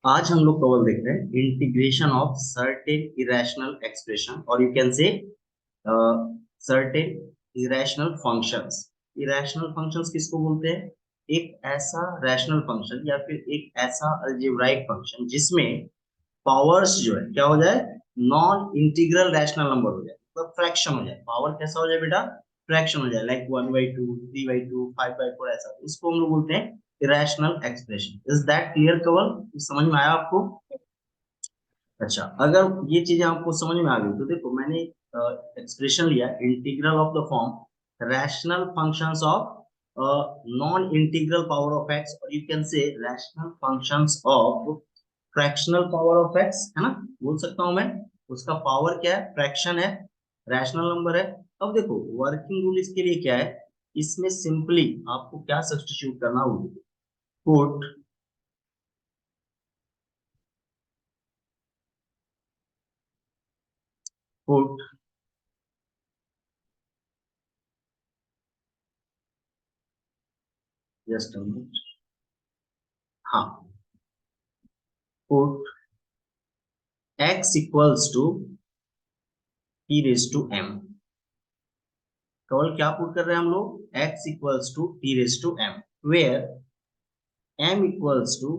आज हम लोग केवल देख रहे हैं integration of certain irrational expression और you can say certain irrational functions. Irrational functions किसको बोलते हैं? एक ऐसा रैशनल फंक्शन या फिर एक ऐसा अलजेब्राइक फंक्शन जिसमें पावर्स जो है क्या हो जाए, नॉन इंटीग्रल रैशनल नंबर हो जाए, मतलब फ्रैक्शन हो जाए। पावर कैसा हो जाए बेटा? फ्रैक्शन हो जाए, लाइक 1/2, 3/2, 5/4 ऐसा। इसको हम लोग बोलते हैं irrational expression. Is that clear Kawal? समझ में आया आपको? अच्छा, अगर ये चीजें आपको समझ में आ गई तो देखो मैंने एक्सप्रेशन लिया integral of the form rational functions of non integral power of x, और you can say rational functions of fractional power of x, है ना? बोल सकता हूं मैं। उसका पावर क्या है? फ्रैक्शन है, रैशनल नंबर है। अब देखो वर्किंग रूल इसके लिए क्या है, इसमें सिंपली आपको क्या सब्स्टिट्यूट करना होगा? पुट पुट जस्ट हाँ, put x equals to T raise to M. केवल क्या पुट कर रहे हैं हम लोग? x equals to T raise to M, where m equals to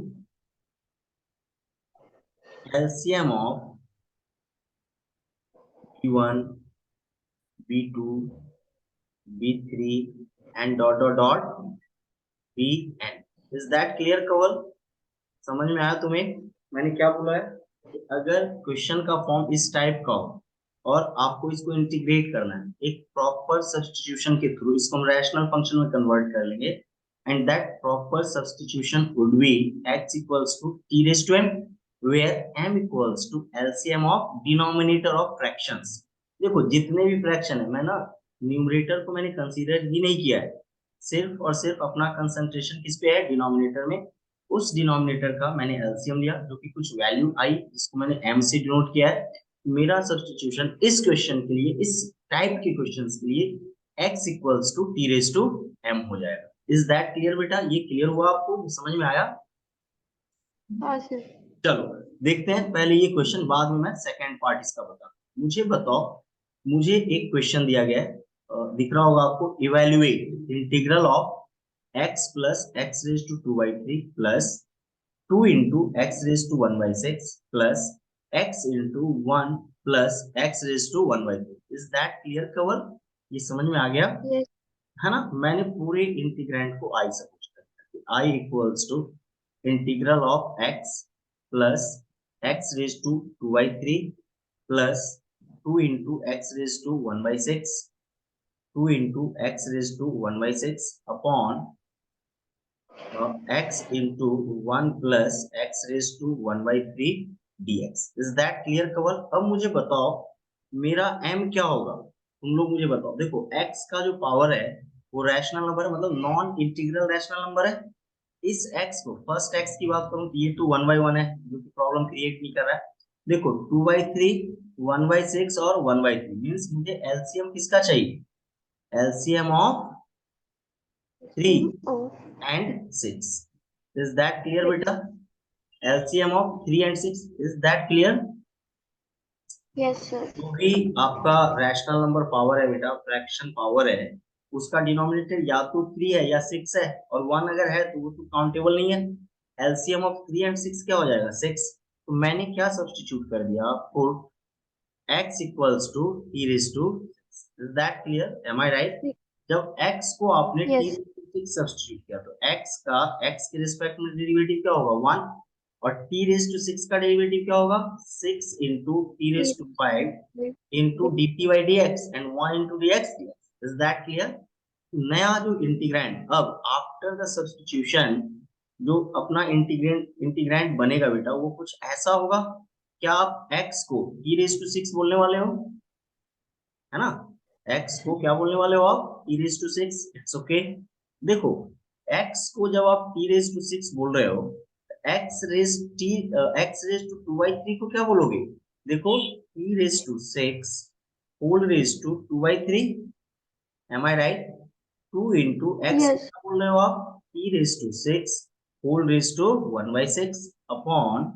LCM of b1, b2, b3 and dot dot dot bn। Is that clear Kawal? समझ में आया तुम्हें मैंने क्या बोला है? कि अगर क्वेश्चन का फॉर्म इस टाइप का हो और आपको इसको इंटीग्रेट करना है एक प्रॉपर सब्स्टिट्यूशन के थ्रू, इसको हम रैशनल फंक्शन में कन्वर्ट कर लेंगे, and that proper substitution would be x equals to t raise to m, where m equals to LCM of denominator of fractions. देखो जितने भी फ्रैक्शन है, मैं ना न्यूमरेटर को मैंने कंसीडर ही नहीं किया है, सिर्फ और सिर्फ अपना कंसंट्रेशन किस पे है? डिनोमिनेटर में। उस डिनोमिनेटर का मैंने एलसीएम लिया जो कि कुछ वैल्यू आई, जिसको मैंने एम से डिनोट किया है। मेरा सब्स्टिट्यूशन इस क्वेश्चन के लिए, इस टाइप के क्वेश्चंस के लिए x equals to T raise to m हो जाएगा। इज दैट क्लियर बेटा? ये क्लियर हुआ आपको? समझ में आया? हाँ सर। चलो देखते हैं पहले ये क्वेश्चन, बाद में मैं सेकंड पार्ट इसका बता। मुझे बताओ, मुझे एक क्वेश्चन दिया गया है, दिख रहा होगा आपको, evaluate integral of x plus x raise to 2/3 plus 2 into x raise to 1/6 plus x into 1 plus x raise to 1/3। Is that clear Kawal? ये समझ में आ गया यस। है ना? मैंने पूरे इंटीग्रेंट को आई सपोज कर, I equals to integral of x plus x raise to 2/3 plus 2 into x raise to 1/6, 2 into x raise to 1/6 upon x into 1 plus x raised to 1/3 dx। Is that clear Kawal? अब मुझे बताओ मेरा m क्या होगा? तुम लोग मुझे बताओ। देखो x का जो पावर है वो रैशनल नंबर है, मतलब नॉन इंटीग्रल रैशनल नंबर है। इस x को, फर्स्ट x की बात करूं तो ये तो 1/1 है जो कि प्रॉब्लम क्रिएट नहीं कर रहा है। देखो 2/3, 1/6 और 1/3 मीन्स मुझे एलसीएम किसका चाहिए? LCM of 3 and 6। Is that clear beta? LCM of 3 and 6, is that clear? Yes sir. जो भी आपका रैशनल नंबर पावर है बेटा, फ्रैक्शन पावर है, उसका डिनोमिनेटर या तो 3 है या 6 है, और 1 अगर है तो वो तो काउंटेबल नहीं है। एलसीएम ऑफ 3 एंड 6 क्या हो जाएगा? 6। तो मैंने क्या सब्स्टिट्यूट कर दिया? Put x equals to t raise to. Is that clear? Am I right? जब x को आपने t yes. Raise to 6 substitute किया तो x का x के रिस्पेक्ट में डेरिवेटिव क्या होगा? 1। और t रेज टू 6 का डेरिवेटिव क्या होगा? 6 into t raise to 5 into dt by dx and 1 into dx। Is that clear? नया जो इंटीग्रैंड अब आफ्टर द सब्स्टिट्यूशन, जो अपना इंटीग्रेंट इंटीग्रैंड बनेगा बेटा, वो कुछ ऐसा होगा। क्या आप x को e रेज टू 6 बोलने वाले हो? है ना? x को क्या बोलने वाले हो आप? e raise to 6। It's okay. देखो x को जब आप t रेज टू 6 बोल रहे हो, x रेज टू 2/3 को क्या बोलोगे? देखो e raise to 6 whole raise to 2/3। Am I right? 2 into X yes. क्या बोल रहे हो आप? e raise to 6 whole raise to 1/6 upon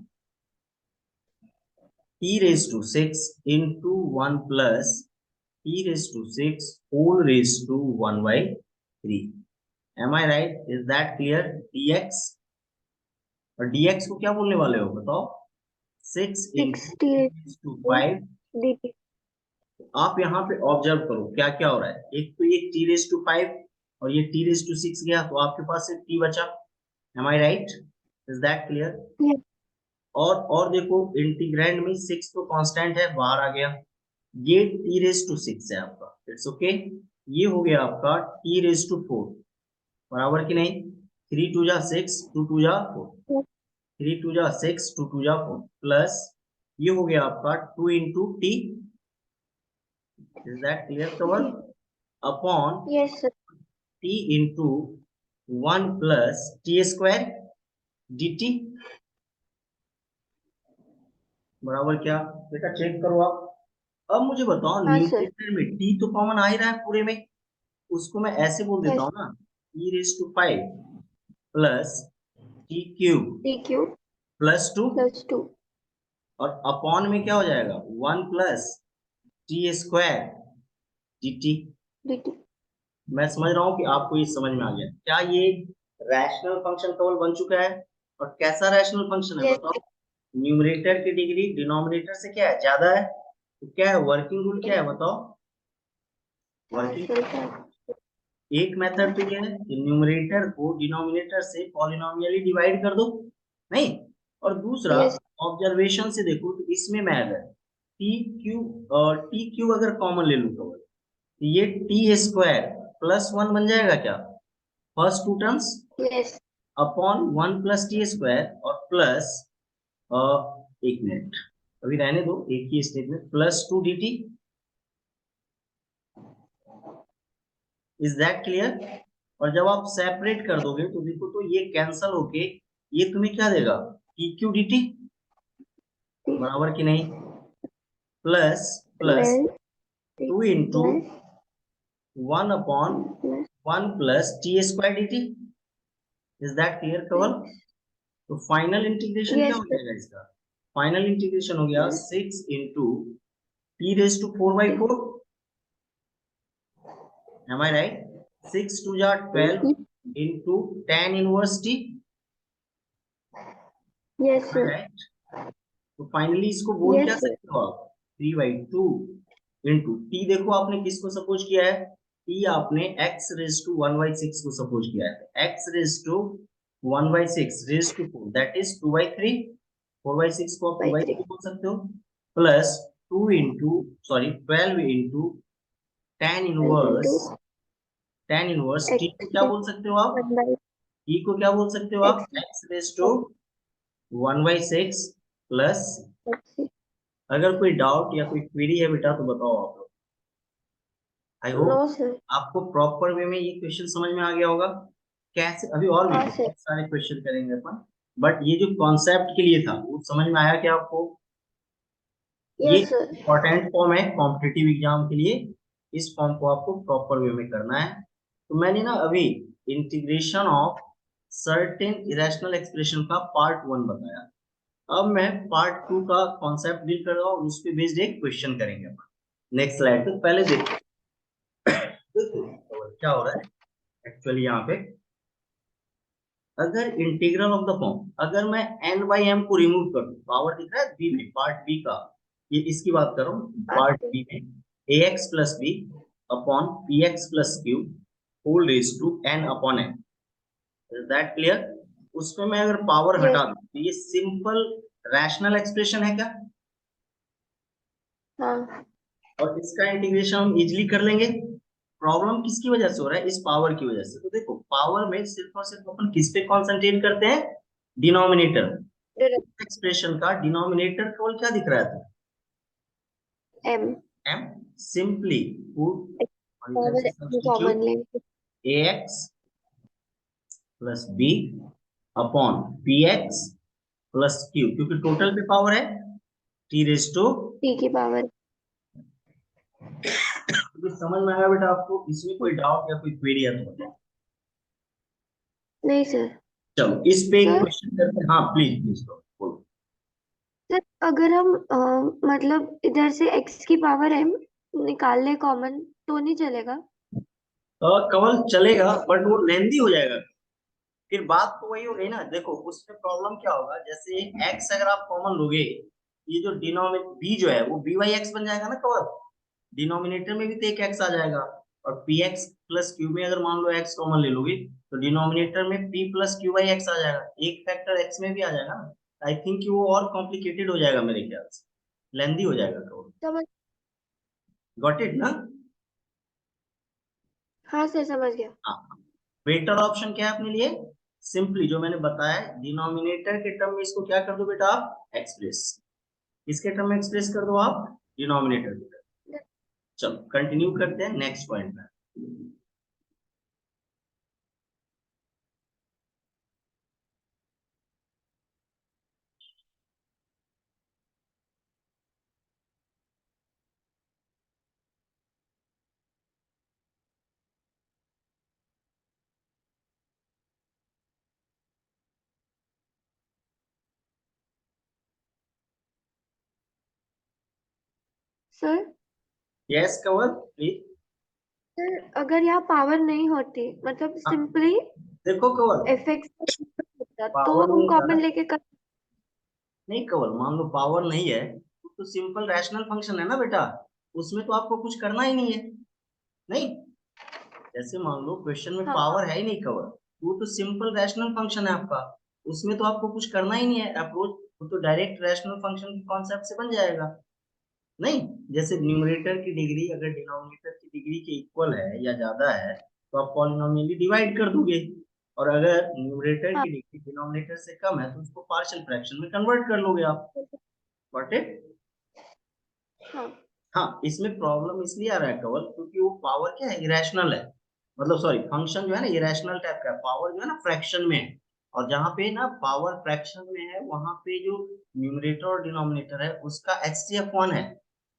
t raised to 6 into 1 plus t raised to 6 whole raised to 1/3. Am I right? Is that clear? dx और dx को क्या बोलने वाले हो बताओ? 6 into 60 t raised to 5. dt. आप यहाँ पे ऑब्जर्व करो क्या क्या हो रहा है. एक तो ये t raised to 5 और ये t raised to 6 गया तो आपके पास सिर्फ t बचा. Am I right? Is that clear? Yes. और देखो इंटीग्रैंड में 6 तो कांस्टेंट है बाहर आ गया. ये t रेज टू 6 है आपका. It's okay. ये हो गया आपका t रेज टू 4 बराबर कि नहीं. 3 2 जा 6 2 2 जा 4 Yes. 3 2 जा 6 2 2 जा 4 प्लस ये हो गया आपका 2 into t. Is that clear cover? Upon Yes, sir. t into 1 plus t square dt बराबर क्या. बेटा चेक करो आप. अब मुझे बताओ हाँ सर. न्यूमरेटर में t तो कॉमन आ ही रहा है पूरे में. उसको मैं ऐसे बोल देता Yes. हूँ ना e raise to 5 plus T cube dq plus 2 plus 2 और अपॉन में क्या हो जाएगा 1 plus T square dt. dt. मैं समझ रहा हूँ कि आपको ये समझ में आ गया. क्या ये रैशनल फंक्शन केवल बन चुका है? और कैसा रैशनल फंक्शन है Yes. बताओ. न्यूमरेटर की डिग्री डिनोमिनेटर से क्या है ज्यादा है. तो क्या है वर्किंग रूल क्या है बताओ. हाँ वर्किंग सर. एक मेथड तो ये है कि न्यूमरेटर को डिनोमिनेटर से पॉलिनोमियली डिवाइड कर दो. नहीं. और दूसरा Yes. ऑब्जर्वेशन से देखो तो इसमें मैं अगर टी क्यू अगर कॉमन ले लूँ तो ये टी स्क्वायर प्लस 1 बन जाएगा क्या. First two terms Yes. Upon 1 plus T square और प्लस एक मिनट अभी रहने दो एक ही स्टेप में plus 2 D T. Is that clear? और जब आप सेपरेट कर दोगे तो देखो तो ये कैंसल होके ये तुम्हें क्या देगा टी क्यू डी टी बराबर कि नहीं. Plus plus 12 two into plus 1 upon 1 1 plus T square D T. Is that clear Kawal? plus. तो फाइनल इंटीग्रेशन क्या Yes, हो sir. जाएगा इसका. फाइनल इंटीग्रेशन हो गया Yes. 6 into T raise to 4/4. Am I right? 6 2 जा 12 into tan inverse t. Yes, Am I sir. right? तो finally इसको बोल क्या Yes, sir. सकते हो आप 3/2 इंटू टी. देखो आपने किसको सपोज किया है. टी आपने x रेज टू 1/6 को सपोज किया है. x raise to 1/6 raise to 4 that is 2/3. 4/6 को आप By 3. 2/3 बोल सकते हो. Plus 2 into sorry 12 into tan 12 into inverse T x को क्या बोल सकते हो आप. 1 by टी को क्या बोल सकते हो आप x x raise to 1/6 plus. x. अगर कोई डाउट या कोई क्वेरी है बेटा तो बताओ आप लोग. I hope No, sir. आपको प्रॉपर वे में ये क्वेश्चन समझ में आ गया होगा. कैसे अभी और भी हाँ सर. बहुत सारे क्वेश्चन करेंगे अपन. बट ये जो कॉन्सेप्ट के लिए था वो समझ में आया क्या आपको. ये Yes, sir. इंपॉर्टेंट फॉर्म है कॉम्पिटिटिव एग्जाम के लिए. इस फॉर्म को आपको प्रॉपर वे में करना है. तो मैंने ना अभी integration of certain irrational expression का पार्ट 1 बताया. अब मैं पार्ट 2 का कॉन्सेप्ट डील कर रहा हूँ. उस पे बेस्ड एक क्वेश्चन करेंगे अपन. नेक्स्ट स्लाइड पे पहले देखो क्या हो रहा है एक्चुअली यहाँ पे. अगर इंटीग्रल ऑफ द फॉर्म अगर मैं n बाई एम को रिमूव कर दूं पावर दिख रहा है बी में पार्ट बी का. ये इसकी बात कर रहा हूँ हाँ पार्ट सर. बी में ax plus B upon P X plus Q whole raise to n upon n. Is that clear? उसमें मैं अगर पावर Yes. हटा दूं तो ये सिंपल रैशनल एक्सप्रेशन है क्या. हाँ. और इसका इंटीग्रेशन हम इजिली कर लेंगे. प्रॉब्लम किसकी वजह से हो रहा है इस पावर की वजह से. तो देखो पावर में सिर्फ और सिर्फ अपन किस पे कॉन्सेंट्रेट करते हैं डिनोमिनेटर. Direct. एक्सप्रेशन का डिनोमिनेटर केवल क्या दिख रहा है M. m. Simply put Power M common substitute length. ax plus b upon px plus q क्योंकि टोटल पे पावर है t रेज टू. T की power. समझ में आया बेटा आपको. इसमें कोई डाउट या कोई क्वेरी है तो बताओ. नहीं सर. चलो इस पे एक सर क्वेश्चन करते हैं। हाँ प्लीज प्लीज बोलो। सर अगर हम मतलब इधर से x की पावर m निकाल ले कॉमन तो नहीं चलेगा? कवल चलेगा बट वो लेंदी हो जाएगा। फिर बात तो वही हो गई ना, देखो उसमें प्रॉब्लम क्या होगा, जैसे x अगर आप कॉमन लोगे, ये जो डिनोमिनेटर b जो है वो b बाई एक्स बन जाएगा ना कवल। डिनोमिनेटर में भी तो एक x आ जाएगा। और पी एक्स प्लस क्यू में अगर मान लो x कॉमन ले लोगे तो डिनोमिनेटर में p plus Q by x आ जाएगा, एक फैक्टर x में भी आ जाएगा ना। आई थिंक वो और कॉम्प्लिकेटेड हो जाएगा मेरे ख्याल से, लेंदी हो जाएगा कवल। समझ। गॉट इट ना। हाँ सर समझ गया। हाँ। बेटर ऑप्शन क्या है अपने लिए, सिंपली जो मैंने बताया, डिनोमिनेटर के टर्म में इसको क्या कर दो बेटा आप एक्सप्रेस, किसके टर्म में एक्सप्रेस कर दो आप, डिनोमिनेटर के टर्म। चलो कंटिन्यू करते हैं नेक्स्ट पॉइंट पे। Sir yes cover please. Sir अगर यहाँ पावर नहीं होती मतलब सिंपली देखो कवर, एफ एक्स होता तो पावर हम नहीं था, कॉमन लेके कर। नहीं कवर मान लो पावर नहीं है तो सिंपल रैशनल फंक्शन है ना बेटा, उसमें तो आपको कुछ करना ही नहीं है। नहीं, जैसे मान लो क्वेश्चन में हाँ पावर है ही नहीं कवर, वो तो सिंपल रैशनल फंक्शन है आपका, उसमें तो आपको कुछ करना ही नहीं है अप्रोच, वो तो डायरेक्ट रैशनल फंक्शन के कॉन्सेप्ट से बन जाएगा। नहीं, जैसे न्यूमरेटर की डिग्री अगर डिनोमिनेटर की डिग्री के इक्वल है या ज्यादा है तो आप पॉलिनोमियली डिवाइड कर दोगे, और अगर न्यूमरेटर हाँ की डिग्री डिनोमिनेटर से कम है तो उसको पार्शियल फ्रैक्शन में कन्वर्ट कर लोगे आप। Got it. हाँ हाँ, इसमें प्रॉब्लम इसलिए आ रहा है कवल क्योंकि वो पावर क्या है, इरेशनल है, मतलब सॉरी फंक्शन जो है ना इरेशनल टाइप का है, पावर जो है ना फ्रैक्शन में है। और जहाँ पे ना पावर फ्रैक्शन में है वहां पे जो न्यूमरेटर और डिनोमिनेटर है उसका एचसीएफ 1 है,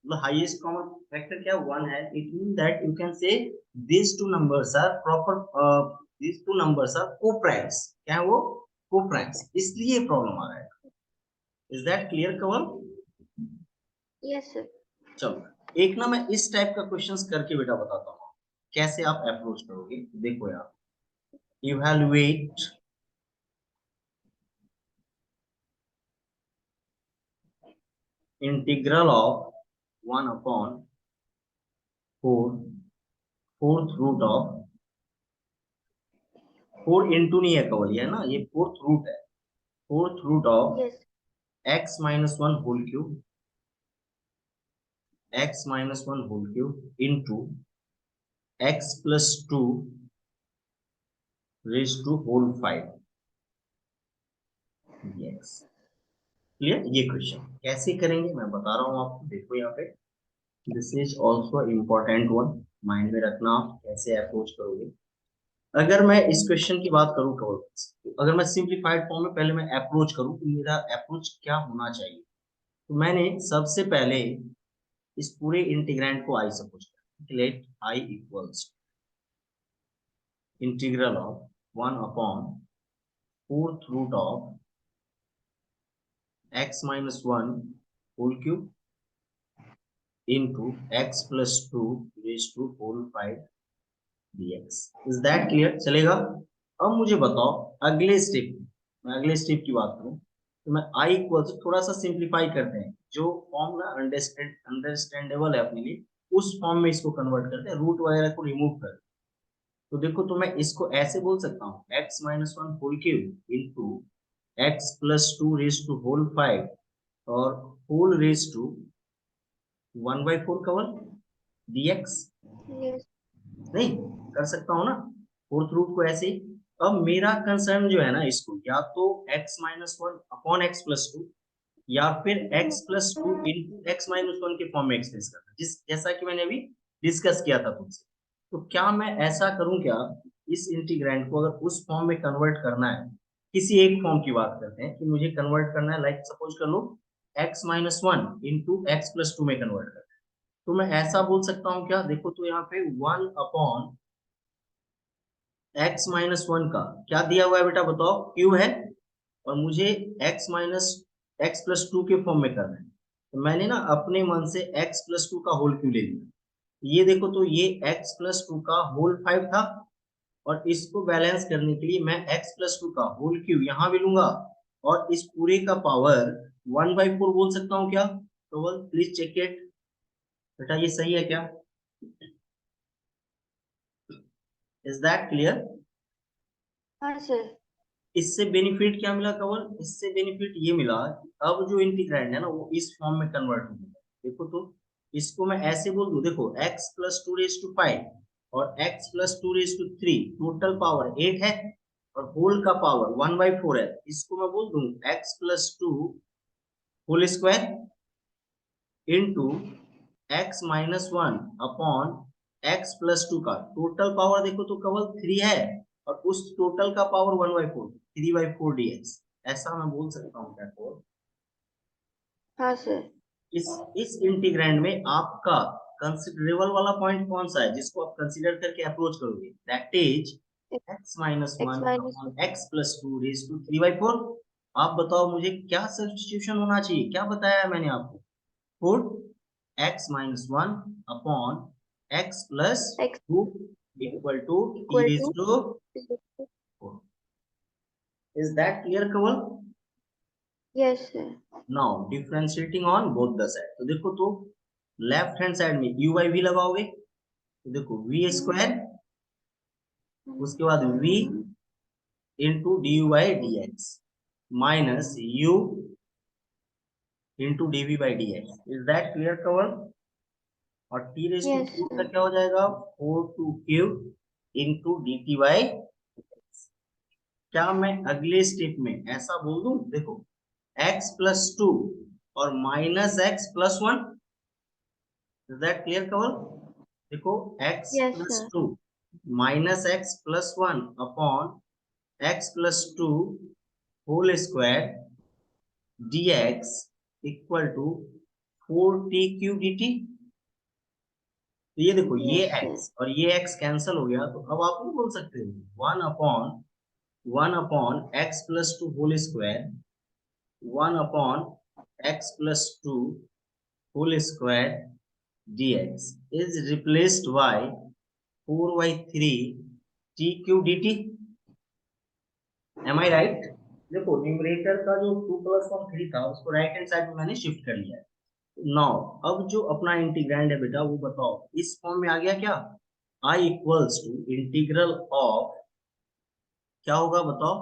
मतलब हाईएस्ट कॉमन फैक्टर क्या 1 है। It mean that you can से these two numbers are proper, these two numbers are co-primes, क्या है वो, co-primes, इसलिए प्रॉब्लम आ रहा है। Is that clear Kawal. Yes sir. चलो एक ना मैं इस टाइप का क्वेश्चंस करके बेटा बताता हूँ कैसे आप अप्रोच करोगे। देखो यार, evaluate integral of 1 upon 4 fourth root of, 4 into नहीं है कवल ये ना, ये फोर्थ रूट है, fourth root of yes x minus one whole cube, x minus one whole cube into x plus two raise to whole 5 dx। Clear, ये question कैसे करेंगे मैं बता रहा हूँ आपको, देखो यहाँ पे, this is also important one, mind में रखना आप कैसे अप्रोच करोगे। अगर मैं इस क्वेश्चन की बात करूं कवर, अगर मैं सिंप्लीफाइड फॉर्म में पहले मैं अप्रोच करूं कि मेरा अप्रोच क्या होना चाहिए, तो मैंने सबसे पहले इस पूरे इंटीग्रैंड को आई सपोज कर, let I equals integral of 1 upon fourth root of x minus one whole cube into x plus 2 raised to whole 5 dx। Is that clear, चलेगा। अब मुझे बताओ अगले स्टेप, मैं अगले स्टेप की बात करूं तो मैं i इक्वल से थोड़ा सा सिंप्लीफाई करते हैं, जो फॉर्म ना अंडरस्टैंडेबल है अपने लिए उस फॉर्म में इसको कन्वर्ट करते हैं, रूट वगैरह को रिमूव कर। तो देखो, तो मैं इसको ऐसे बोल सकता हूँ x minus one whole cube into x plus two raise to whole 5 और whole raise to 1/4 Kawar dx। Yes नहीं, कर सकता हूँ ना फोर्थ रूट को ऐसे ही। अब मेरा कंसर्न जो है ना इसको या तो x minus one upon x plus to या फिर x plus two into x minus one के फॉर्म में एक्सप्रेस करना, जिस जैसा कि मैंने अभी डिस्कस किया था तुमसे। तो क्या मैं ऐसा करूं क्या, इस इंटीग्रैंड को अगर उस फॉर्म में कन्वर्ट करना है, किसी एक फॉर्म की बात करते हैं कि मुझे कन्वर्ट करना है, लाइक सपोज कर लो x minus one into x plus to में कन्वर्ट करना है, तो मैं ऐसा बोल सकता हूँ क्या, देखो तो यहाँ पे 1 अपॉन x माइनस वन का क्या दिया हुआ है बेटा, बताओ, क्यू है, और मुझे x minus x plus to के फॉर्म में करना है, तो मैंने ना अपने मन से x प्लस टू का होल क्यू ले लिया। ये देखो, तो ये x प्लस टू का होल 5 था, और इसको बैलेंस करने के लिए मैं x प्लस टू का होल क्यू यहाँ भी लूंगा, और इस पूरे का पावर 1/4 बोल सकता हूँ क्या? तो प्लीज चेक इट बेटा, ये सही है क्या? Is that clear? हाँ सर। इससे बेनिफिट क्या मिला कवल? इससे बेनिफिट ये मिला कि अब जो इंटीग्रैंड है ना वो इस फॉर्म में कन्वर्ट हो गया। देखो, तो इसको मैं ऐसे बोल दूं, देखो x plus two raise to 5 और x plus two raise to 3, total power 8 है, और होल का पावर 1/4 है। इसको मैं बोल दूं x plus two whole square into x minus one upon x plus two का टोटल पावर, देखो तो केवल 3 है, और उस टोटल का पावर 1/4, 3/4 dx, ऐसा मैं बोल सकता हूँ क्या? हाँ सर। इस इंटीग्रैंड में आपका कंसिडरेबल वाला पॉइंट कौन सा है जिसको आप कंसीडर करके अप्रोच करोगे? That is x minus x one minus upon x plus two raise to 3/4। आप बताओ मुझे क्या सब्स्टिट्यूशन होना चाहिए, क्या बताया है मैंने आपको? Four, x minus one upon x plus x two equal to t equal raise to. Two 4। Is that clear Kawal? Yes sir. Now differentiating on both the side, तो देखो, तो लेफ्ट हैंड साइड में यू बाई वी लगाओगे, तो देखो v square, उसके बाद v into d u by d x minus u into d v by d x. Is that clear Kawar? और T raise to yes four का सर। क्या हो जाएगा? 4 two cube into d t by. क्या मैं अगले स्टेप में ऐसा बोल दूं, देखो x प्लस टू और minus x plus one. Is that clear Kawar? देखो x yes plus sir. Two minus x plus one upon x plus two whole square dx equal to 4t³ dt। तो ये देखो, ये यस सर। x और ये x cancel हो गया, तो अब आप नहीं बोल सकते 1/1/x plus two whole square 1/x plus two whole square dx is replaced by 4/3 t³ dt। Am I right? देखो, न्यूमरेटर का जो 2+1 3 था उसको राइट हैंड साइड में मैंने शिफ्ट कर लिया है। नाउ अब जो अपना इंटीग्रैंड है बेटा, वो बताओ इस फॉर्म में आ गया क्या? आई इक्वल्स टू इंटीग्रल ऑफ, क्या होगा बताओ?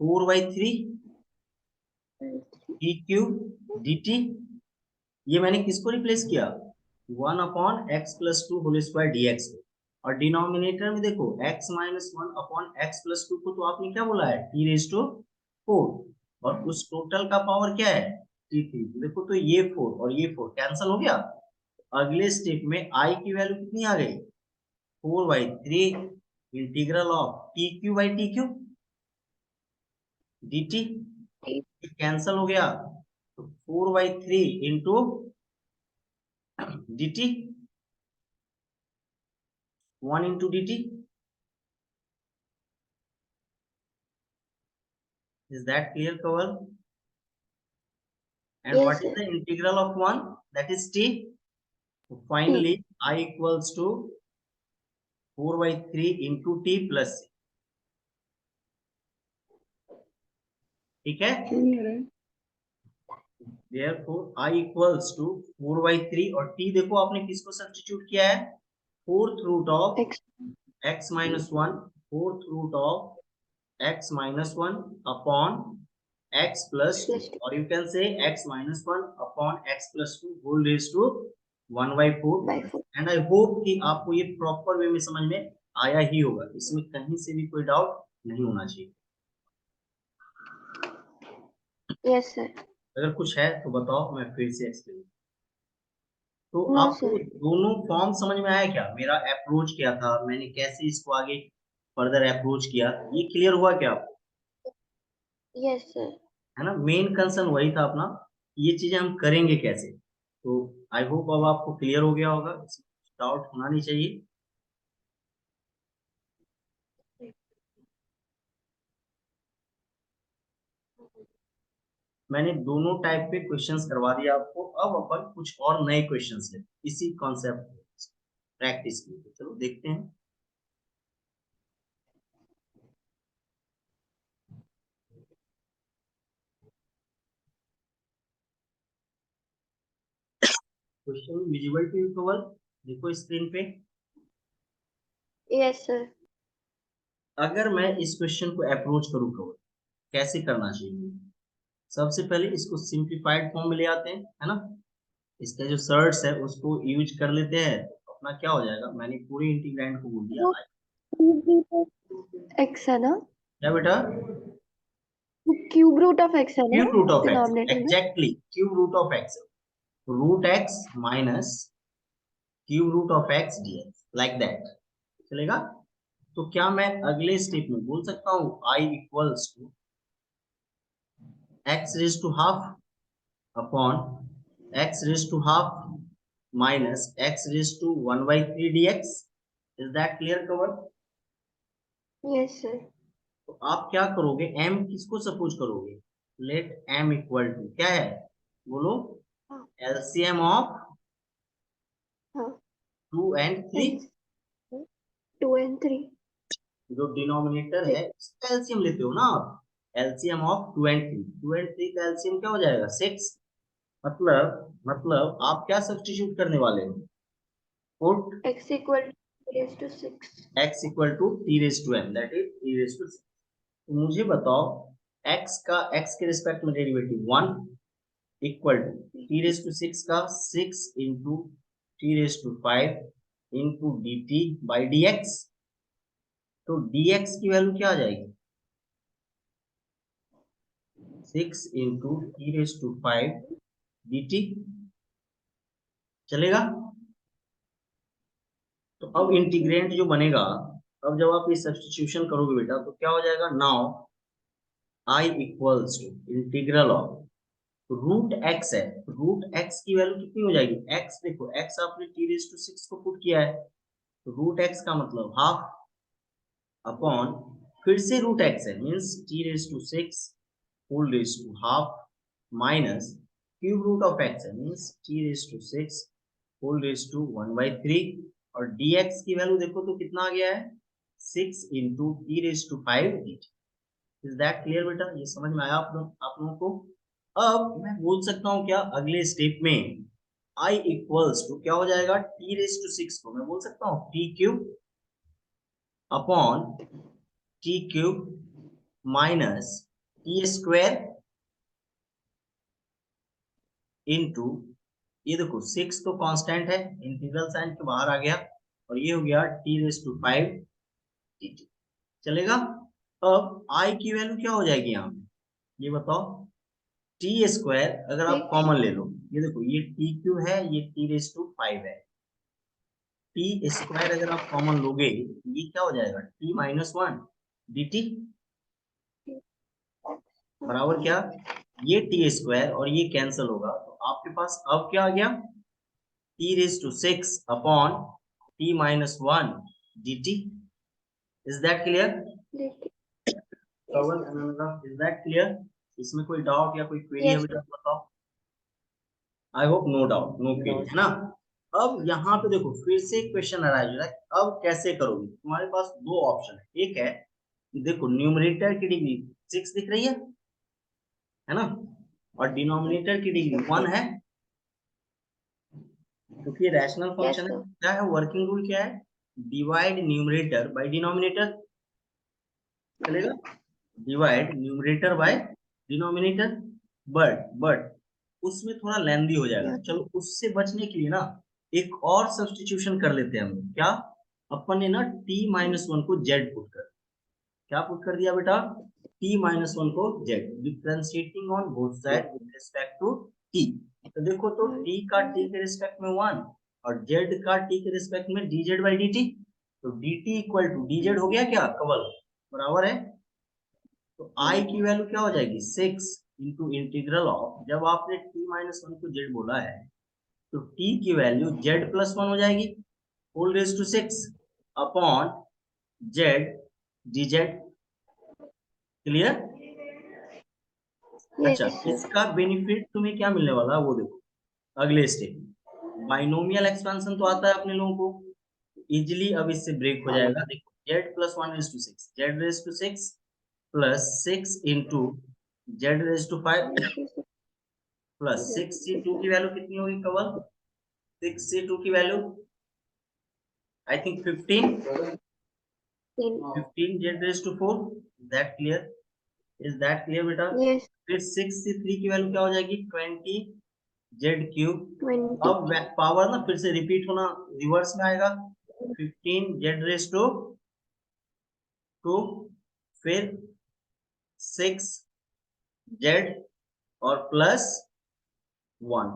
4/3 टी क्यूब डी टी। ये मैंने किसको रिप्लेस किया? 1/x plus two whole square d x. और डिनोमिनेटर में देखो x-1/x प्लस टू को तो आपने क्या बोला है? टी रेज टू 4, और उस टोटल का पावर क्या है? t3। देखो, तो ये 4 और ये 4 कैंसिल हो गया। अगले स्टेप में आई की वैल्यू कितनी आ गई? 4/3 integral of T Q by T Q D T. Cancel हो गया, तो 4/3 into d T, 1 into d T. Is that clear cover? And yes what is sir. the integral of 1? That is t. So T. finally, I equals to 4/3 into t plus c. ठीक है? Therefore, I equals to 4/3, और t देखो आपने किसको substitute किया है? Fourth root of x x minus one, fourth root of x minus one upon x plus two, plus two और you can say x minus one upon x plus two whole raise to 1/4। By 4। And I hope कि आपको ये proper way में समझ में आया ही होगा, इसमें कहीं से भी कोई डाउट नहीं होना चाहिए। Yes sir. अगर कुछ है तो बताओ, मैं फिर से एक्सप्लेन। तो नो आपको सर। दोनों फॉर्म समझ में आया क्या? मेरा अप्रोच क्या था, मैंने कैसे इसको आगे फर्दर अप्रोच किया, ये क्लियर हुआ क्या आपको? Yes sir. है ना, मेन कंसर्न वही था अपना, ये चीजें हम करेंगे कैसे। तो आई होप अब आपको क्लियर हो गया होगा, डाउट होना नहीं चाहिए। मैंने दोनों टाइप पे क्वेश्चंस करवा दिया आपको। अब अपन कुछ और नए क्वेश्चंस ले इसी कॉन्सेप्ट प्रैक्टिस के लिए। चलो देखते हैं। क्वेश्चन विजिबल टू यू केवल, देखो स्क्रीन पे। Yes sir. अगर मैं इस क्वेश्चन को अप्रोच करूँ केवल, कैसे करना चाहिए? सबसे पहले इसको सिंप्लीफाइड फॉर्म में ले आते हैं, है ना। इसका जो सर्ट्स है उसको यूज कर लेते हैं, तो अपना क्या हो जाएगा, मैंने पूरे इंटीग्रैंड को बोल दिया। वो एक्स है ना, क्या बेटा? क्यूब रूट ऑफ एक्स है ना cube root of x, denominator में। Exactly cube root of x, root x minus cube root of x DX, like that चलेगा। तो क्या मैं अगले स्टेप में बोल सकता हूँ I equals to x raise to half upon x raise to half minus x raise to 1/3 dx? Is that clear Kawal? Yes sir. तो आप क्या करोगे, m किसको सपोज करोगे? लेट m इक्वल टू क्या है, बोलो? हाँ एलसीएम ऑफ हाँ 2 and 3। 2 and 3। जो डिनोमिनेटर है इसका एलसीएम लेते हो ना आप, एलसीएम ऑफ 2 and 3। 2 and 3 का एलसीएम क्या हो जाएगा? 6। मतलब आप क्या सब्स्टिट्यूट करने वाले हो? Put x equal to 6। x equal to T raise to m, that is t raise to. तो मुझे बताओ x का x के रिस्पेक्ट में derivative 1 equal to T raise to 6 का 6 into T raise to 5 into d t by d x. तो dx की value क्या आ जाएगी? 6 into T raise to 5 d t, चलेगा। तो अब इंटीग्रेंट जो बनेगा, अब जब आप ये सब्स्टिट्यूशन करोगे बेटा तो क्या हो जाएगा? Now I equals to integral of root x है, रूट एक्स की वैल्यू कितनी हो जाएगी? एक्स देखो, एक्स आपने टी रेज टू 6 को पुट किया है, तो रूट एक्स का मतलब हाफ अपॉन फिर से रूट एक्स है means T raise to 6 whole raise to half minus cube root of x है means T raise to 6 whole raise to 1/3। और dx की वैल्यू देखो तो कितना आ गया है? 6 into T raise to 5 dt। Is that clear बेटा? ये समझ में आया आप लोगों को? अब मैं बोल सकता हूँ क्या अगले स्टेप में, i इक्वल्स टू क्या हो जाएगा? टी रेज टू 6 को मैं बोल सकता हूँ T cube upon T cube minus T square into, ये देखो 6 तो कांस्टेंट है, इंटीग्रल साइन के बाहर आ गया, और ये हो गया टी रेज टू 5 dt, चलेगा। अब i की वैल्यू क्या हो जाएगी यहाँ पे, ये बताओ? टी स्क्वायर अगर आप 6। कॉमन ले लो, ये देखो ये टी क्यू है, ये टी रेज टू 5 है, टी स्क्वायर अगर आप कॉमन लोगे ये क्या हो जाएगा? टी माइनस 1 dt बराबर क्या, ये टी स्क्वायर और ये कैंसिल होगा, तो आपके पास अब क्या आ गया? T raise to 6 upon t minus 1 dt। Is that clear? Is that clear? इसमें कोई डाउट या कोई क्वेरी है यस बेटा, बताओ। I hope no doubt, no query, है ना। अब यहाँ पे देखो फिर से एक क्वेश्चन अराइज हो रहा है, अब कैसे करोगे? तुम्हारे पास दो ऑप्शन है, एक है देखो न्यूमरेटर की डिग्री 6 दिख रही है ना, और डिनोमिनेटर की डिग्री 1 है, क्योंकि ये रैशनल यस फंक्शन है। सर। क्या है वर्किंग रूल, क्या है? डिवाइड न्यूमरेटर बाय डिनोमिनेटर, चलेगा। Divide numerator by denominator, but उसमें थोड़ा लेंदी हो जाएगा, चलो उससे बचने के लिए ना एक और सब्स्टिट्यूशन कर लेते हैं हम लोग। क्या? अपन ने ना t माइनस 1 को z पुट कर, क्या पुट कर दिया बेटा? t माइनस 1 को z, differentiating on both side with respect to t। तो देखो तो t का t के रिस्पेक्ट में 1 और z का t के रिस्पेक्ट में dz बाई dt, तो dt इक्वल टू dz हो गया क्या कवल, बराबर है। तो i की वैल्यू क्या हो जाएगी? 6 इंटू इंटीग्रल ऑफ, जब आपने t माइनस 1 को z बोला है तो t की वैल्यू z प्लस 1 हो जाएगी whole raise to 6 upon z dz। Clear? अच्छा, Yes, sir. इसका बेनिफिट तुम्हें क्या मिलने वाला है वो देखो अगले स्टेप। बाइनोमियल एक्सपेंशन तो आता है अपने लोगों को इजिली, अब इससे ब्रेक हो जाएगा। देखो z plus 1 raise to 6, z raise to 6 plus 6 into z raise to 5 plus 6 से 2 की वैल्यू कितनी होगी कवल? 6 से 2 की value I think 15, 15 z raise to 4। That clear? Is that clear बेटा? Yes, फिर 6 से 3 की वैल्यू क्या हो जाएगी? 20 जेड क्यूब। 20. अब पावर ना फिर से रिपीट होना रिवर्स में आएगा। 15 जेड रेज टू 2, फिर 6 जेड और plus 1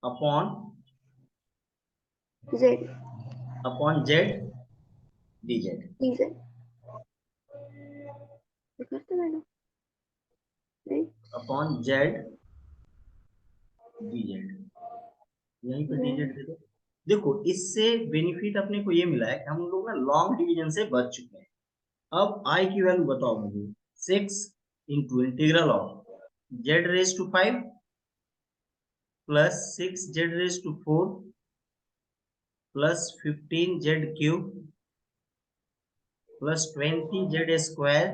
upon Z. Z d Z Z. करते madam, right? Upon Z d Z, यहीं पर डी जेड दे दो। देखो इससे बेनिफिट अपने को ये मिला है कि हम लोग ना लॉन्ग डिवीजन से बच चुके हैं। अब आई की वैल्यू बताओ मुझे। 6 into integral of z raise to 5 plus 6 z raise to 4 plus 15 z cube plus 20 z square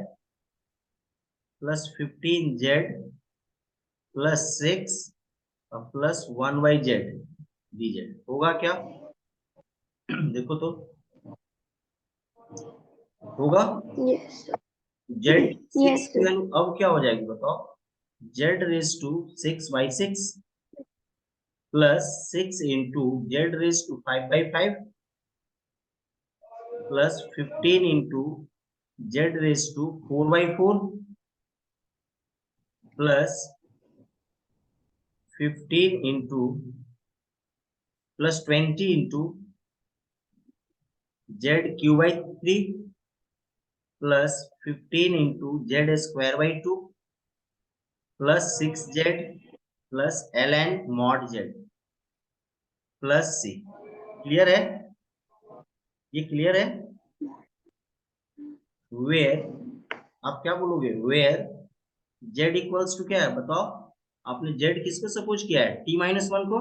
plus 15 z plus 6 और plus 1 by z d z होगा क्या? देखो तो होगा। Yes, sir. जेड 6 Yes, की sir. वैल्यू अब क्या हो जाएगी बताओ? Z raise to 6/6 plus 6 into z raise to 5/5 plus 15 into z raise to 4/4 plus 15 into plus 20 into Z क्यू/3 plus 15 into Z square by 2 plus 6 Z plus L N mod Z plus C. Clear है? ये clear है? Where आप क्या बोलोगे? Where Z equals to क्या है बताओ? आपने जेड किसको सपोज किया है? t-1 को।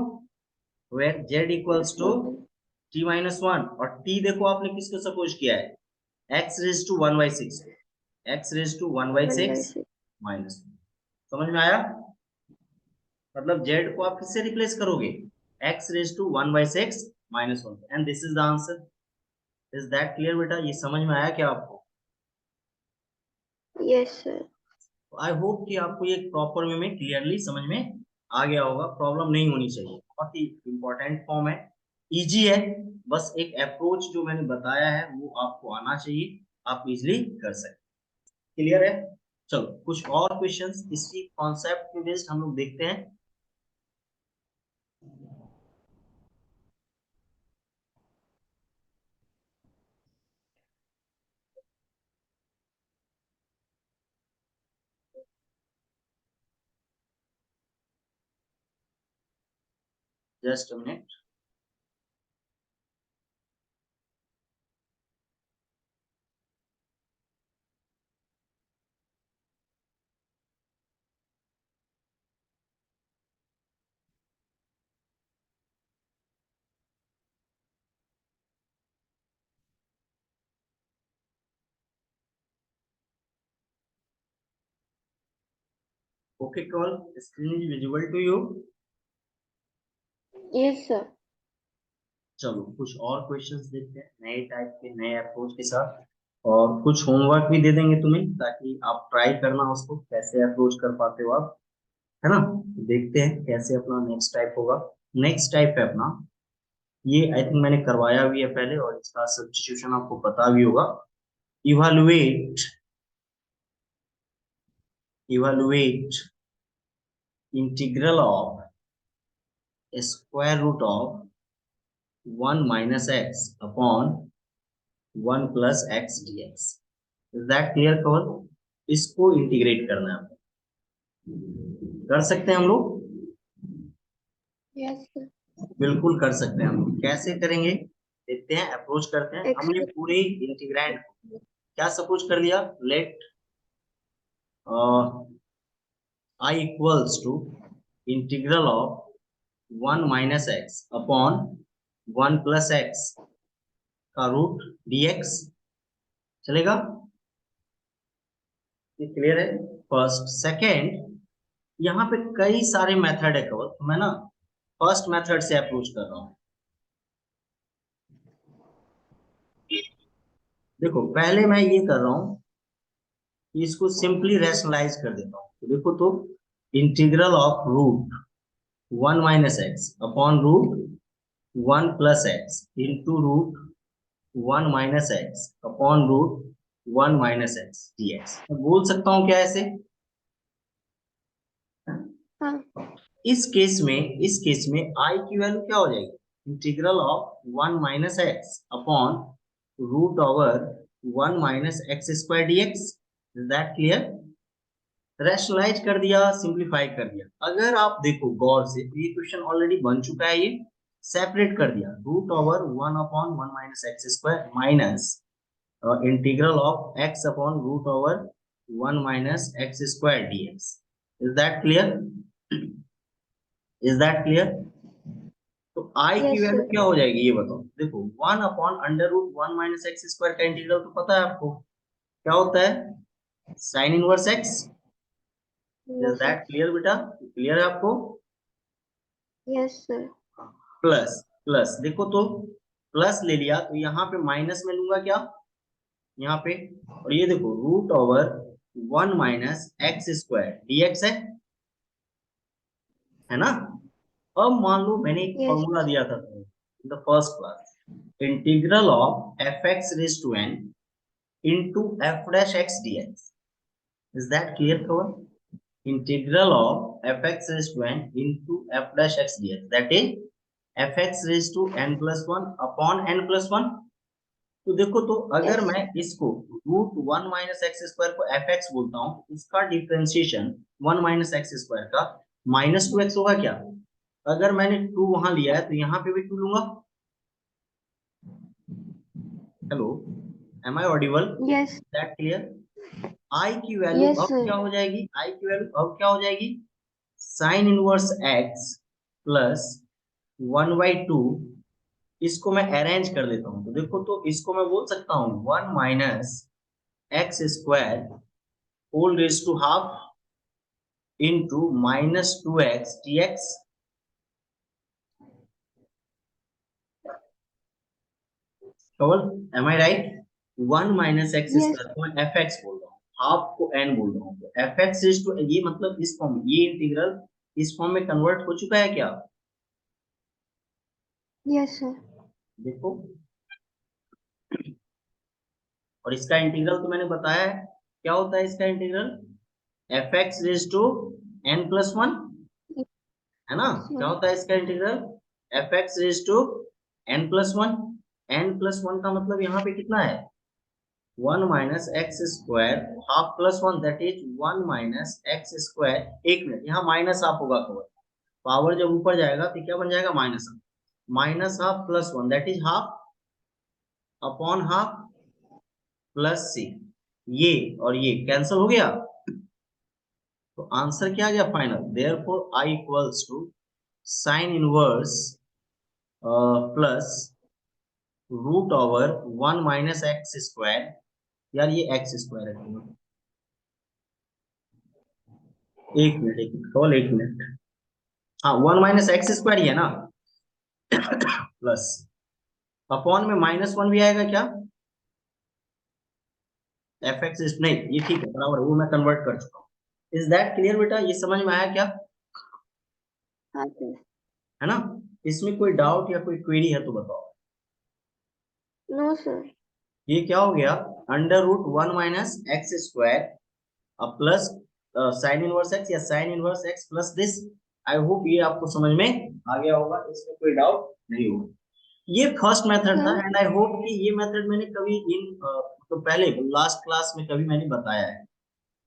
Where Z equals to t-1 और t देखो आपने किसको सपोज किया है? x raise to 1/6, x raise to 1/6 minus. समझ में आया? मतलब z को आप किससे रिप्लेस करोगे? x raise to 1/6 minus 1 and this is the answer. Is that clear बेटा? ये समझ में आया क्या आपको? Yes, sir. आई होप कि आपको ये प्रॉपर वे में क्लियरली समझ में आ गया होगा। प्रॉब्लम नहीं होनी चाहिए, बहुत ही इंपॉर्टेंट फॉर्म है, इजी है। बस एक अप्रोच जो मैंने बताया है वो आपको आना चाहिए, आप इजिली कर सकते। क्लियर है? चलो कुछ और क्वेश्चंस इसी कॉन्सेप्ट पे बेस्ड हम लोग देखते हैं। Just a minute. Okay call screen is visible to you? Yes, sir. चलो कुछ और क्वेश्चंस देखते हैं नए टाइप के, नए अप्रोच के साथ। और कुछ होमवर्क भी दे देंगे तुम्हें ताकि आप ट्राई करना उसको कैसे अप्रोच कर पाते हो आप, है ना? देखते हैं कैसे अपना नेक्स्ट टाइप होगा। नेक्स्ट टाइप है अपना, ये आई थिंक मैंने करवाया भी है पहले और इसका सब्स्टिट्यूशन आपको पता भी होगा। Evaluate evaluate integral of square root of 1 minus x upon 1 plus x d x. Is that clear Kawar? इसको इंटीग्रेट करना है, कर सकते हैं हम लोग? Yes, sir. बिल्कुल कर सकते हैं हम लोग। कैसे करेंगे देखते हैं, अप्रोच करते हैं। X. हमने पूरे इंटीग्रैंड क्या सपोज कर लिया? Let I equals to integral of 1 minus x upon 1 plus x का रूट dx चलेगा। ये क्लियर है? फर्स्ट। सेकेंड, यहाँ पे कई सारे मेथड है कवर, तो मैं ना फर्स्ट मेथड से अप्रोच कर रहा हूँ। देखो पहले मैं ये कर रहा हूँ, इसको सिंपली रैशनलाइज कर देता हूँ। तो देखो, तो integral of root 1 minus x upon root 1 plus x into root 1 minus x upon root 1 minus x dx। मैं बोल सकता हूँ क्या ऐसे? हाँ। इस केस में आई की वैल्यू क्या हो जाएगी? Integral of 1 minus x upon root over 1 minus x square dx। Is that clear? Rationalise कर दिया, सिंप्लीफाई कर दिया। अगर आप देखो गौर से तो ये क्वेश्चन ऑलरेडी बन चुका है। ये सेपरेट कर दिया, root over 1 upon 1 minus x square minus integral of x upon root over 1 minus x square dx। Is that clear? Is that clear? तो आई की यस वैल्यू सर। क्या हो जाएगी ये बताओ। देखो 1 upon under root 1 minus x square का integral तो पता है आपको क्या होता है? Sine inverse x. Is yes sir. That clear बेटा? क्लियर है आपको? Yes sir. प्लस प्लस देखो तो प्लस ले लिया तो यहाँ पे माइनस में लूंगा क्या यहाँ पे, और ये देखो root over 1 minus x square dx है ना। अब मान लो मैंने एक यस। फॉर्मूला दिया था in the first class, integral of f x raise to n into f dash x dx। Is that clear Kawar? Integral of f x raise to n into f dash x dx, that is f x raise to n plus one upon n plus one. तो देखो, तो अगर yes मैं इसको root 1 minus x square को f x बोलता हूँ, उसका डिफ्रेंशिएशन 1 माइनस एक्स स्क्वायर का माइनस 2x होगा क्या? अगर मैंने 2 वहां लिया है तो यहाँ पे भी 2 लूंगा। Hello, am I audible? Yes. That clear? I की वैल्यू यस अब सर। क्या हो जाएगी? आई की वैल्यू अब क्या हो जाएगी? Sign inverse x plus 1/2। इसको मैं अरेंज कर लेता हूँ, तो देखो, तो इसको मैं बोल सकता हूँ 1 minus x square whole raise to half into minus 2x dx। Kawal, am I right? 1 minus x yes. Square को मैं एफ एक्स बोल रहा हूँ, हाफ को एन बोल रहा हूँ, तो एफ एक्स रेज टू ये मतलब इस फॉर्म, ये इंटीग्रल इस फॉर्म में कन्वर्ट हो चुका है क्या? Yes sir. देखो, और इसका इंटीग्रल तो मैंने बताया है क्या होता है इसका integral, f x raise to n plus one, है ना। क्या होता है इसका integral? F x raise to n plus one. N plus one का मतलब यहाँ पे कितना है? 1 minus x square half plus one, that is 1 minus x square. एक मिनट, यहाँ माइनस हाफ होगा कवर, पावर जब ऊपर जाएगा तो क्या बन जाएगा? Minus half. Minus half plus one, that is half upon half plus C. ये और ये कैंसिल हो गया, तो आंसर क्या आ गया final? Therefore I equals to sine inverse plus root over 1 minus x square. यार ये एक्स स्क्वायर है, एक मिनट एक मिनट केवल एक मिनट। हाँ, 1 माइनस एक्स स्क्वायर ही है ना, प्लस अपॉन में माइनस वन भी आएगा क्या? एफ एक्स नहीं, ये ठीक है, बराबर है, वो मैं कन्वर्ट कर चुका हूँ। इज दैट क्लियर बेटा? ये समझ में आया क्या? हाँ सर। है ना? इसमें कोई डाउट या कोई क्वेरी है तो बताओ। No sir. ये क्या हो गया? Under root 1 minus x square अब प्लस साइन इनवर्स एक्स या sine inverse x plus this. I hope ये आपको समझ में आ गया होगा, इसमें कोई डाउट नहीं होगा। ये फर्स्ट मेथड था सर। एंड आई होप कि ये मेथड मैंने कभी इन तो पहले लास्ट क्लास में कभी मैंने बताया है।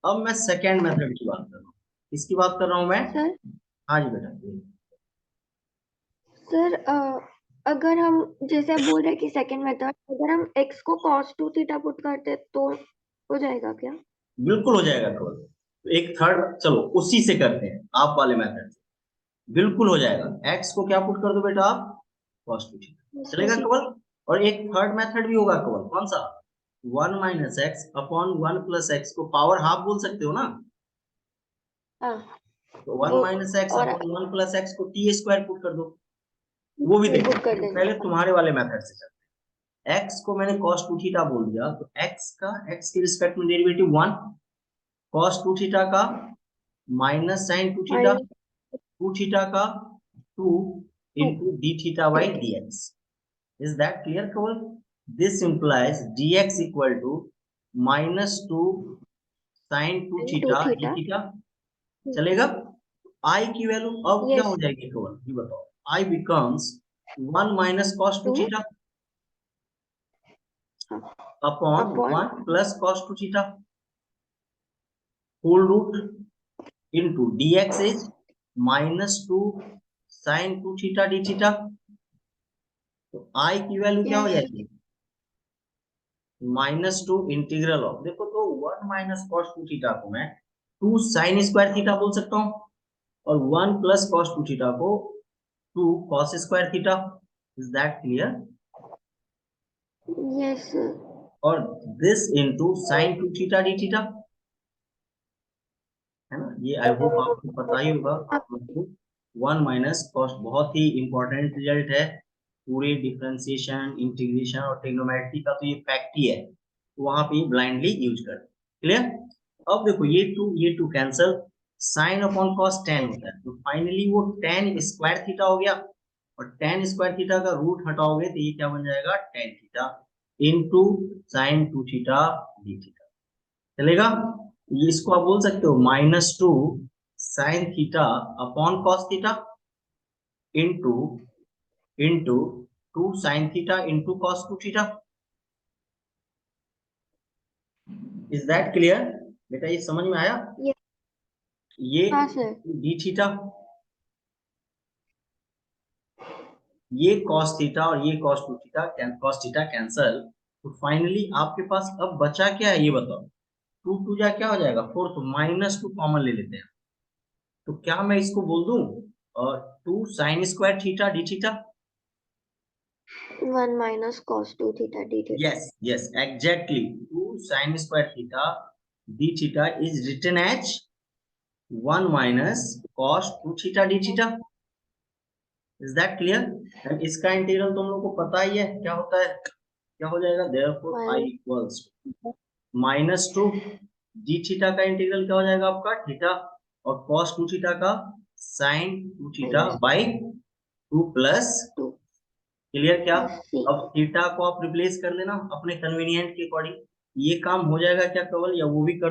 अब मैं सेकेंड मेथड की बात कर रहा हूँ। किसकी बात कर रहा हूँ मैं? सर। हाँ जी बेटा। सर अगर हम जैसे आप बोल रहे हैं कि सेकंड मेथड, अगर हम x को cos 2 थीटा पुट करते तो हो जाएगा क्या? बिल्कुल हो जाएगा कवर। तो एक थर्ड, चलो उसी से करते हैं, आप वाले मेथड से बिल्कुल हो जाएगा। एक्स को क्या पुट कर दो बेटा आप, cos 2 थीटा, चलेगा केवल। और एक थर्ड मेथड भी होगा केवल, कौन सा, 1 minus x upon 1 plus x को पावर हाफ बोल सकते हो ना। हाँ, तो 1 वो माइनस एक्स और अपॉन 1 प्लस एक्स को टी स्क्वायर पुट कर दो, वो भी देखो। पुट कर तो देंगे। पहले तुम्हारे वाले मेथड से चलते हैं। एक्स को मैंने cos 2 थीटा बोल दिया, तो एक्स का एक्स के रिस्पेक्ट में डेरिवेटिव 1, cos 2 थीटा का minus sine 2 theta, minus 2 theta का 2 2 into d theta by dx. Is that clear, Kawal? This implies dx equal to minus 2 sin 2 2 theta d theta. theta. चलेगा। I की value अब क्या yes हो जाएगी कवल, ये बताओ। I becomes 1 minus cos 2 2 theta upon upon 1 plus cos 2 theta whole root into dx is minus 2 sin 2 theta d theta. तो I की वैल्यू क्या हो यस जाएगी, -2 इंटीग्रल ऑफ, देखो तो 1 माइनस cos 2 थीटा को मैं 2 sin स्क्वायर थीटा बोल सकता हूँ, और 1 प्लस cos 2 थीटा को 2 cos square theta. Is that clear? Yes और this into sin 2 theta D theta, है ना, ये आई होप आपको पता ही होगा आप लोग को। 1 माइनस कॉस बहुत ही इंपॉर्टेंट रिजल्ट है पूरे डिफरेंशिएशन, इंटीग्रेशन और ट्रिग्नोमेट्री का, तो ये फैक्ट ही है, तो वहां पे ब्लाइंडली यूज कर। क्लियर? अब देखो ये two cancel, sine upon cos tan होता है, तो फाइनली वो टेन स्क्वायर थीटा हो गया, और टेन स्क्वायर थीटा का रूट हटाओगे तो ये क्या बन जाएगा, tan theta into sine 2 theta D theta. चलेगा? ये इसको आप बोल सकते हो -2 sine theta upon cos theta into into 2 sine theta into cos 2 theta. Is that clear बेटा, ये समझ में आया? ये हाँ सर डी थीटा, ये cos थीटा और ये cos 2 theta, cos theta cancel, तो फाइनली आपके पास अब बचा क्या है ये बताओ। 2 2 जा क्या हो जाएगा 4, तो -2 कॉमन ले लेते हैं, तो क्या मैं इसको बोल दूं 2 sine square theta D theta. 1 minus cos 2 theta D theta. Yes, exactly. 2 sin square theta d theta is written as 1 minus cos 2 theta d theta. Is that clear? And इसका इंटीग्रल तुम लोग को पता ही है क्या होता है, क्या हो जाएगा, therefore I equals -2 d theta का इंटीग्रल क्या हो जाएगा आपका थीटा, और cos 2 थीटा का sin 2 theta by 2 plus. To clear क्या? सी। अब थीटा को आप रिप्लेस कर लेना अपने कन्वीनियंट के अकॉर्डिंग, ये काम हो जाएगा क्या केवल, या वो भी कर